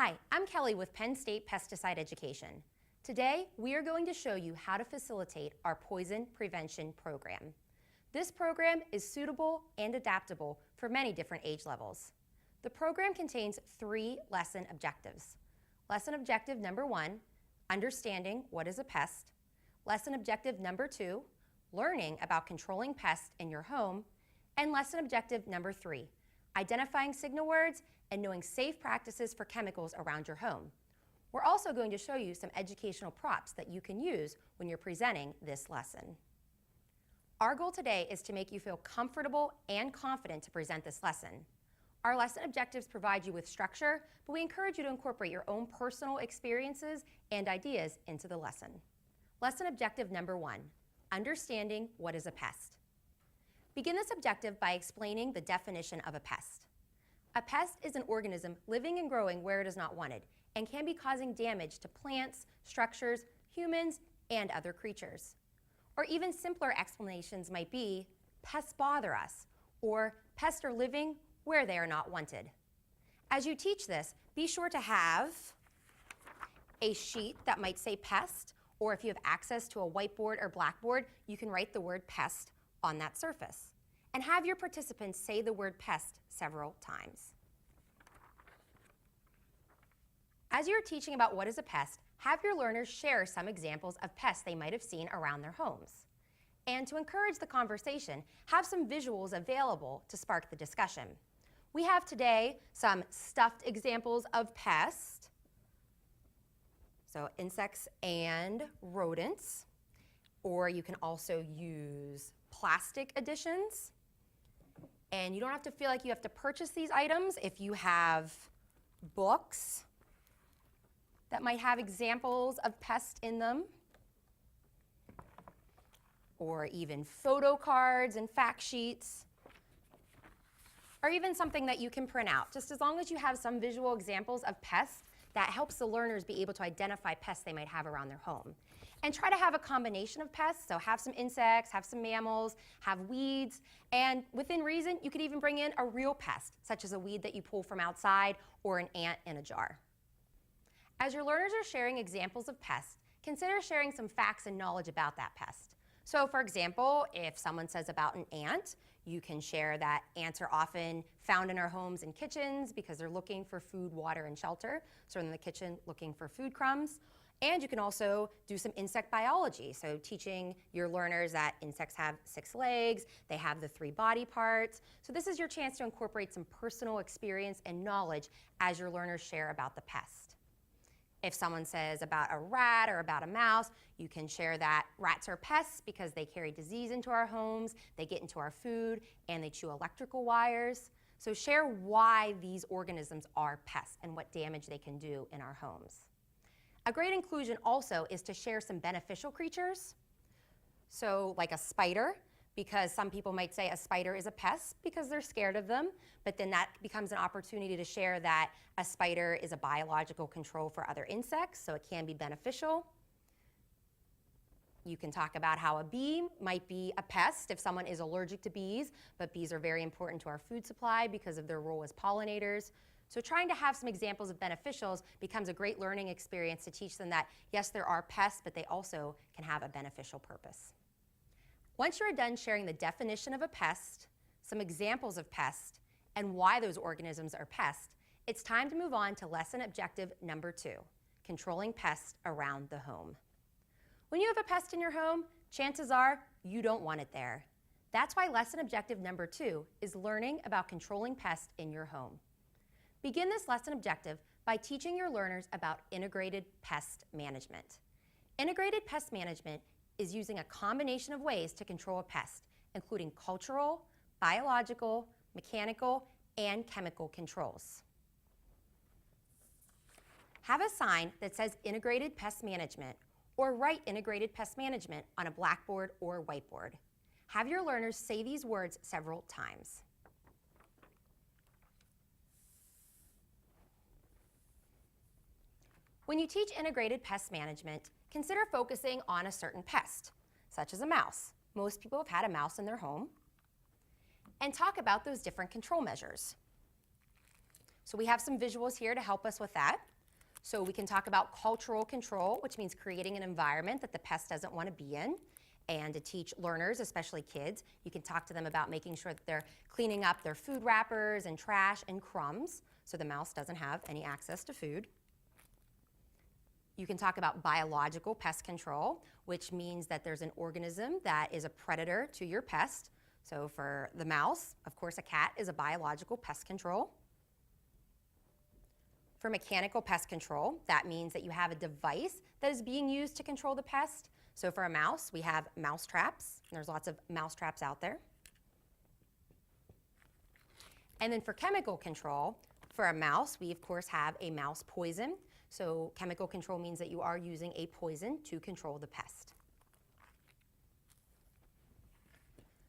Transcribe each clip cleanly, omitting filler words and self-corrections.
Hi, I'm Kelly with Penn State Pesticide Education. Today, we are going to show you how to facilitate our poison prevention program. This program is suitable and adaptable for many different age levels. The program contains 3 lesson objectives. Lesson objective number 1, understanding what is a pest. Lesson objective number 2, learning about controlling pests in your home. And lesson objective number 3, identifying signal words and knowing safe practices for chemicals around your home. We're also going to show you some educational props that you can use when you're presenting this lesson. Our goal today is to make you feel comfortable and confident to present this lesson. Our lesson objectives provide you with structure, but we encourage you to incorporate your own personal experiences and ideas into the lesson. Lesson objective number 1, understanding what is a pest. Begin this objective by explaining the definition of a pest. A pest is an organism living and growing where it is not wanted and can be causing damage to plants, structures, humans, and other creatures. Or even simpler explanations might be, pests bother us, or pests are living where they are not wanted. As you teach this, be sure to have a sheet that might say pest, or if you have access to a whiteboard or blackboard, you can write the word pest on that surface. And have your participants say the word pest several times. As you're teaching about what is a pest, have your learners share some examples of pests they might have seen around their homes. And to encourage the conversation, have some visuals available to spark the discussion. We have today some stuffed examples of pests, so insects and rodents, or you can also use plastic additions. And you don't have to feel like you have to purchase these items if you have books that might have examples of pests in them, or even photo cards and fact sheets, or even something that you can print out. Just as long as you have some visual examples of pests, that helps the learners be able to identify pests they might have around their home. And try to have a combination of pests, so have some insects, have some mammals, have weeds, and within reason, you could even bring in a real pest, such as a weed that you pull from outside or an ant in a jar. As your learners are sharing examples of pests, consider sharing some facts and knowledge about that pest. So for example, if someone says about an ant, you can share that ants are often found in our homes and kitchens because they're looking for food, water, and shelter. So in the kitchen, looking for food crumbs. And you can also do some insect biology. So teaching your learners that insects have 6 legs, they have the 3 body parts. So this is your chance to incorporate some personal experience and knowledge as your learners share about the pest. If someone says about a rat or about a mouse, you can share that rats are pests because they carry disease into our homes, they get into our food, and they chew electrical wires. So share why these organisms are pests and what damage they can do in our homes. A great inclusion also is to share some beneficial creatures. So like a spider, because some people might say a spider is a pest because they're scared of them, but then that becomes an opportunity to share that a spider is a biological control for other insects, so it can be beneficial. You can talk about how a bee might be a pest if someone is allergic to bees, but bees are very important to our food supply because of their role as pollinators. So trying to have some examples of beneficials becomes a great learning experience to teach them that, yes, there are pests, but they also can have a beneficial purpose. Once you're done sharing the definition of a pest, some examples of pests, and why those organisms are pests, it's time to move on to lesson objective number 2, controlling pests around the home. When you have a pest in your home, chances are you don't want it there. That's why lesson objective number 2 is learning about controlling pests in your home. Begin this lesson objective by teaching your learners about integrated pest management. Integrated pest management is using a combination of ways to control a pest, including cultural, biological, mechanical, and chemical controls. Have a sign that says Integrated Pest Management, or write Integrated Pest Management on a blackboard or whiteboard. Have your learners say these words several times. When you teach integrated pest management, consider focusing on a certain pest, such as a mouse. Most people have had a mouse in their home. And talk about those different control measures. So we have some visuals here to help us with that. So we can talk about cultural control, which means creating an environment that the pest doesn't want to be in. And to teach learners, especially kids, you can talk to them about making sure that they're cleaning up their food wrappers and trash and crumbs so the mouse doesn't have any access to food. You can talk about biological pest control, which means that there's an organism that is a predator to your pest. So for the mouse, of course, a cat is a biological pest control. For mechanical pest control, that means that you have a device that is being used to control the pest. So for a mouse, we have mouse traps, and there's lots of mouse traps out there. And then for chemical control, for a mouse, we of course have a mouse poison. So chemical control means that you are using a poison to control the pest.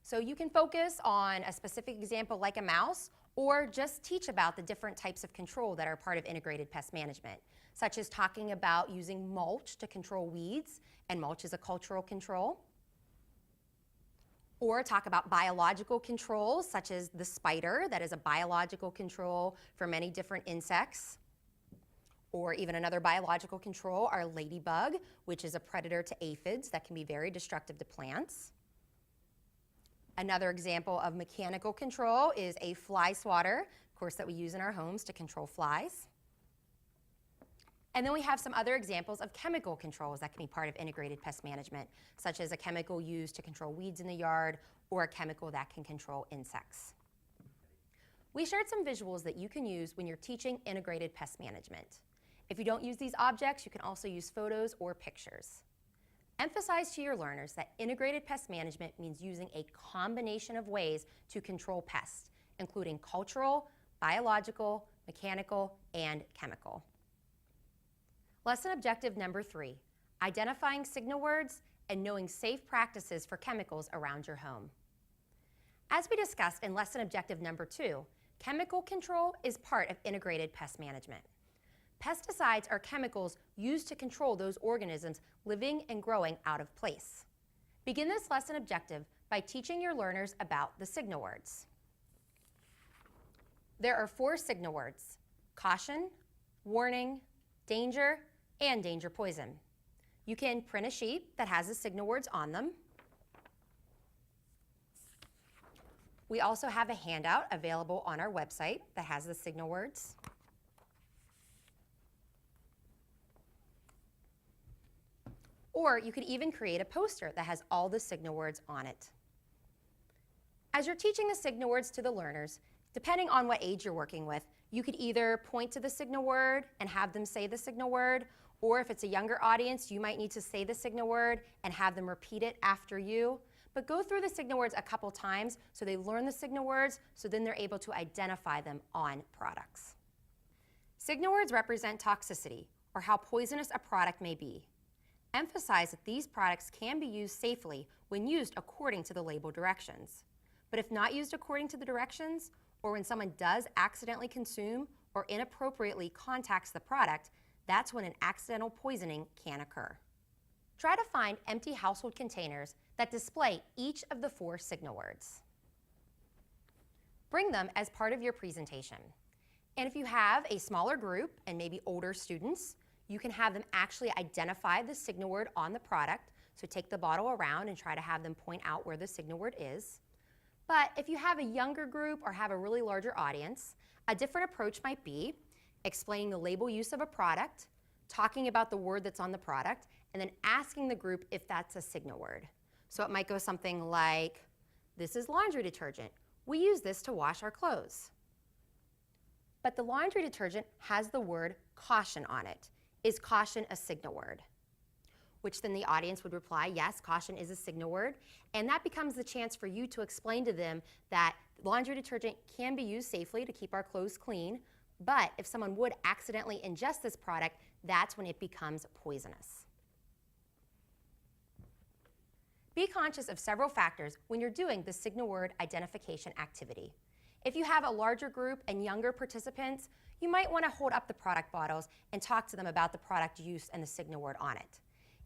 So you can focus on a specific example like a mouse, or just teach about the different types of control that are part of integrated pest management, such as talking about using mulch to control weeds, and mulch is a cultural control. Or talk about biological controls, such as the spider, that is a biological control for many different insects. Or even another biological control, our ladybug, which is a predator to aphids that can be very destructive to plants. Another example of mechanical control is a fly swatter, of course, that we use in our homes to control flies. And then we have some other examples of chemical controls that can be part of integrated pest management, such as a chemical used to control weeds in the yard or a chemical that can control insects. We shared some visuals that you can use when you're teaching integrated pest management. If you don't use these objects, you can also use photos or pictures. Emphasize to your learners that integrated pest management means using a combination of ways to control pests, including cultural, biological, mechanical, and chemical. Lesson objective number 3, identifying signal words and knowing safe practices for chemicals around your home. As we discussed in lesson objective number 2, chemical control is part of integrated pest management. Pesticides are chemicals used to control those organisms living and growing out of place. Begin this lesson objective by teaching your learners about the signal words. There are 4 signal words: caution, warning, danger, and danger poison. You can print a sheet that has the signal words on them. We also have a handout available on our website that has the signal words. Or you could even create a poster that has all the signal words on it. As you're teaching the signal words to the learners, depending on what age you're working with, you could either point to the signal word and have them say the signal word, or if it's a younger audience, you might need to say the signal word and have them repeat it after you. But go through the signal words a couple times so they learn the signal words, so then they're able to identify them on products. Signal words represent toxicity, or how poisonous a product may be. Emphasize that these products can be used safely when used according to the label directions. But if not used according to the directions, or when someone does accidentally consume or inappropriately contacts the product, that's when an accidental poisoning can occur. Try to find empty household containers that display each of the 4 signal words. Bring them as part of your presentation. And if you have a smaller group and maybe older students, you can have them actually identify the signal word on the product. So take the bottle around and try to have them point out where the signal word is. But if you have a younger group or have a really larger audience, a different approach might be explaining the label use of a product, talking about the word that's on the product, and then asking the group if that's a signal word. So it might go something like, this is laundry detergent. We use this to wash our clothes. But the laundry detergent has the word caution on it. Is caution a signal word? Which then the audience would reply, yes, caution is a signal word. And that becomes the chance for you to explain to them that laundry detergent can be used safely to keep our clothes clean, but if someone would accidentally ingest this product, that's when it becomes poisonous. Be conscious of several factors when you're doing the signal word identification activity. If you have a larger group and younger participants, you might want to hold up the product bottles and talk to them about the product use and the signal word on it.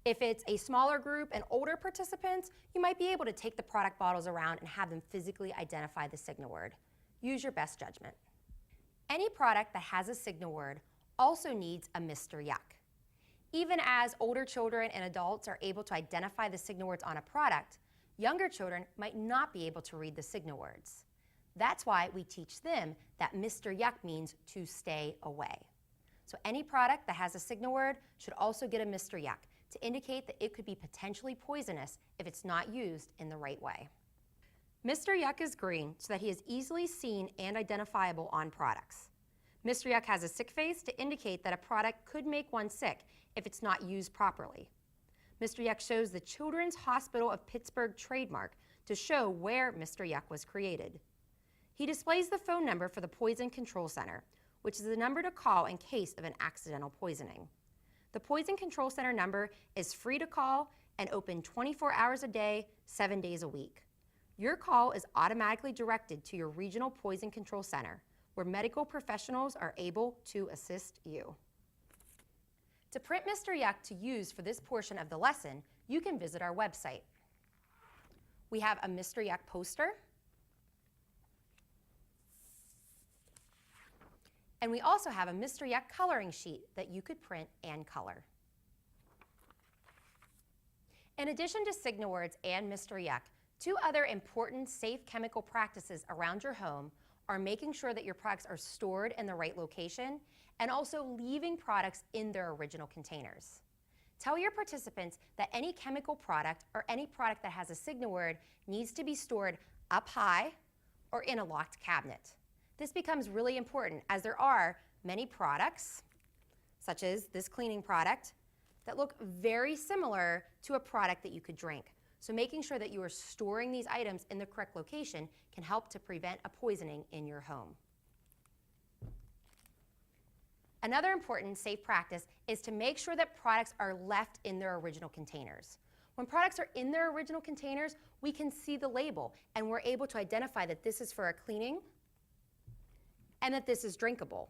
If it's a smaller group and older participants, you might be able to take the product bottles around and have them physically identify the signal word. Use your best judgment. Any product that has a signal word also needs a Mr. Yuck. Even as older children and adults are able to identify the signal words on a product, younger children might not be able to read the signal words. That's why we teach them that Mr. Yuck means to stay away. So any product that has a signal word should also get a Mr. Yuck to indicate that it could be potentially poisonous if it's not used in the right way. Mr. Yuck is green so that he is easily seen and identifiable on products. Mr. Yuck has a sick face to indicate that a product could make one sick if it's not used properly. Mr. Yuck shows the Children's Hospital of Pittsburgh trademark to show where Mr. Yuck was created. He displays the phone number for the Poison Control Center, which is the number to call in case of an accidental poisoning. The Poison Control Center number is free to call and open 24 hours a day, 7 days a week. Your call is automatically directed to your regional Poison Control Center, where medical professionals are able to assist you. To print Mr. Yuck to use for this portion of the lesson, you can visit our website. We have a Mr. Yuck poster, and we also have a Mr. Yuck coloring sheet that you could print and color. In addition to signal words and Mr. Yuck, 2 other important safe chemical practices around your home are making sure that your products are stored in the right location and also leaving products in their original containers. Tell your participants that any chemical product or any product that has a signal word needs to be stored up high or in a locked cabinet. This becomes really important as there are many products, such as this cleaning product, that look very similar to a product that you could drink. So making sure that you are storing these items in the correct location can help to prevent a poisoning in your home. Another important safe practice is to make sure that products are left in their original containers. When products are in their original containers, we can see the label and we're able to identify that this is for a cleaning and that this is drinkable.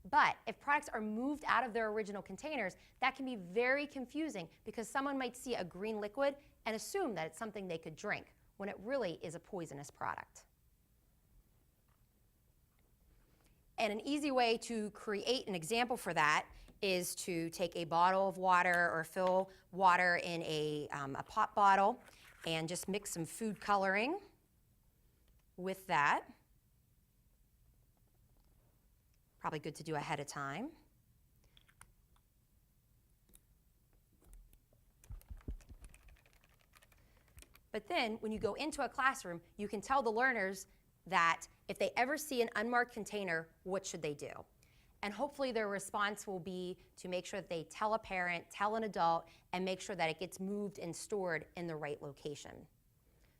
But if products are moved out of their original containers, that can be very confusing because someone might see a green liquid and assume that it's something they could drink when it really is a poisonous product. And an easy way to create an example for that is to take a bottle of water or fill water in a pop bottle and just mix some food coloring with that. Probably good to do ahead of time. But then when you go into a classroom, you can tell the learners that if they ever see an unmarked container, what should they do? And hopefully their response will be to make sure that they tell a parent, tell an adult, and make sure that it gets moved and stored in the right location.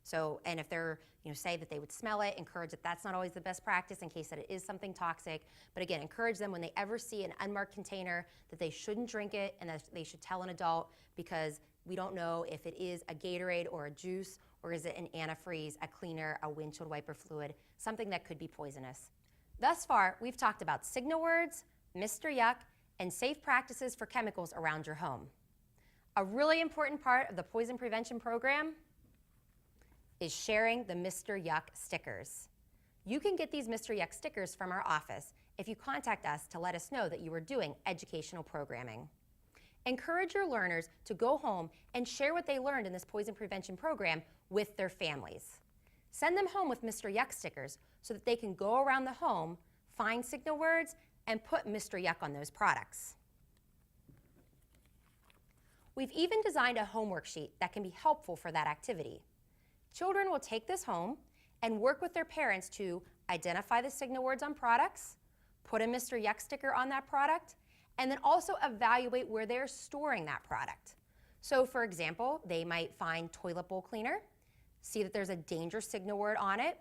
So, and if they're, say that they would smell it, encourage that that's not always the best practice in case that it is something toxic. But again, encourage them when they ever see an unmarked container that they shouldn't drink it and that they should tell an adult, because we don't know if it is a Gatorade or a juice, or is it an antifreeze, a cleaner, a windshield wiper fluid, something that could be poisonous. Thus far, we've talked about signal words, Mr. Yuck, and safe practices for chemicals around your home. A really important part of the poison prevention program is sharing the Mr. Yuck stickers. You can get these Mr. Yuck stickers from our office if you contact us to let us know that you are doing educational programming. Encourage your learners to go home and share what they learned in this poison prevention program with their families. Send them home with Mr. Yuck stickers so that they can go around the home, find signal words, and put Mr. Yuck on those products. We've even designed a homework sheet that can be helpful for that activity. Children will take this home and work with their parents to identify the signal words on products, put a Mr. Yuck sticker on that product, and then also evaluate where they're storing that product. So for example, they might find toilet bowl cleaner, see that there's a danger signal word on it,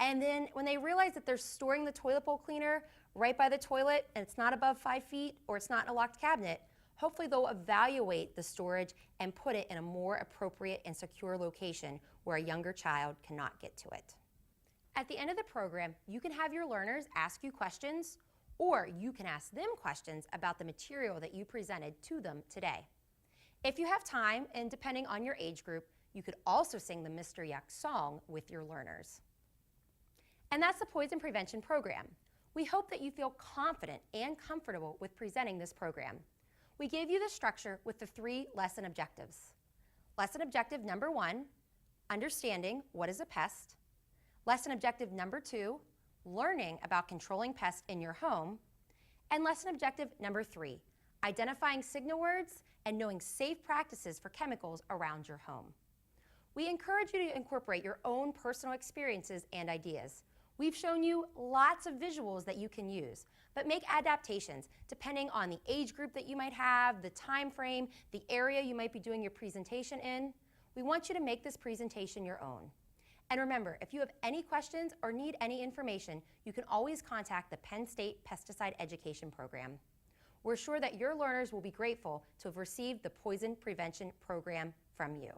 and then when they realize that they're storing the toilet bowl cleaner right by the toilet and it's not above 5 feet or it's not in a locked cabinet, hopefully they'll evaluate the storage and put it in a more appropriate and secure location where a younger child cannot get to it. At the end of the program, you can have your learners ask you questions, or you can ask them questions about the material that you presented to them today. If you have time, and depending on your age group, you could also sing the Mr. Yuck song with your learners. And that's the poison prevention program. We hope that you feel confident and comfortable with presenting this program. We gave you the structure with the 3 lesson objectives. Lesson objective number 1, understanding what is a pest. Lesson objective number 2, learning about controlling pests in your home. And lesson objective number 3, identifying signal words and knowing safe practices for chemicals around your home. We encourage you to incorporate your own personal experiences and ideas. We've shown you lots of visuals that you can use, but make adaptations depending on the age group that you might have, the time frame, the area you might be doing your presentation in. We want you to make this presentation your own. And remember, if you have any questions or need any information, you can always contact the Penn State Pesticide Education Program. We're sure that your learners will be grateful to have received the Poison Prevention Program from you.